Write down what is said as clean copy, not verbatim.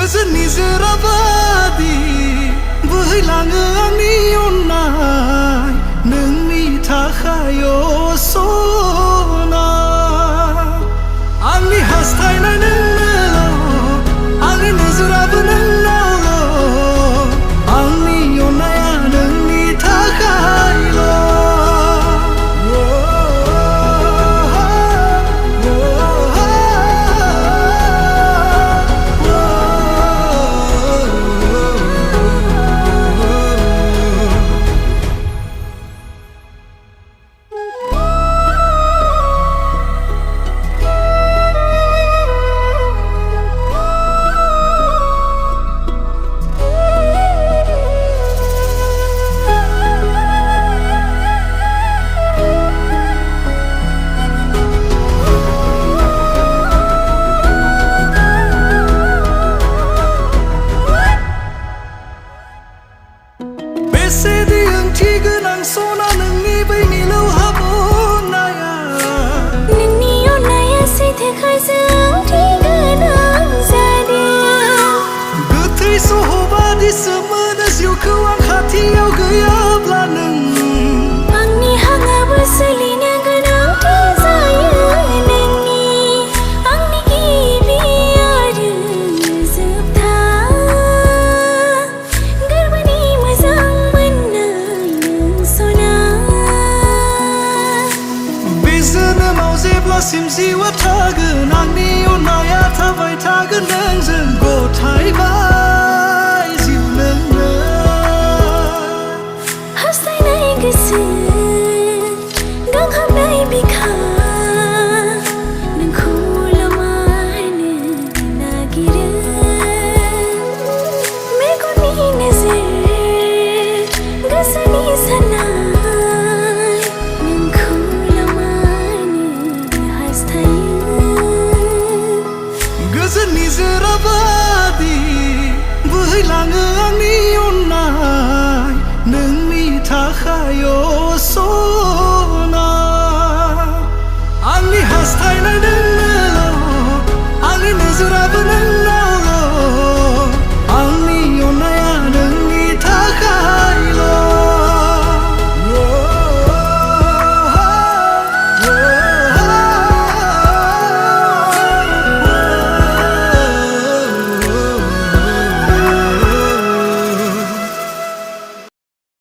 गोजोननि जोराबादि बोहैलाङो आंनि अननाय नोंनि थाखाय सना आंनि हास्थायनाय नोंनोल' आंनि नोजोराबो नोंनावल' आंनि अननाया नोंनि थाखायल' बेसेदि ओंथि गोनां सना नोंनि बै मिलौहाब अननाया नोंनि अननाया सैथोखायसो ओंथि गोनां जादों गोथै सहबादिसो मोनो जिउखौ आं खाथियाव गैयाब्ला नों आंनि हांआबो सोलिनो गोनांथि जायो नोंनि आंनि गिबि आरो जोबथा गोरबोनि मोजां मोननाय नों सना बे जोनोमाव जेब्लासिम जिउआ थागोन आंनि अननाया थाबाय थागोन नोंजों गथायबाय जिउ नोंनो हास्थायनाय गोसो गांहाबनाय बिखा नोंखौल' मानो नागिरो मेगननि नोजोर गोसोनि साननाय नोंखौल' मानो हास्थायो गोजोननि जोराबादि बोहैलाङो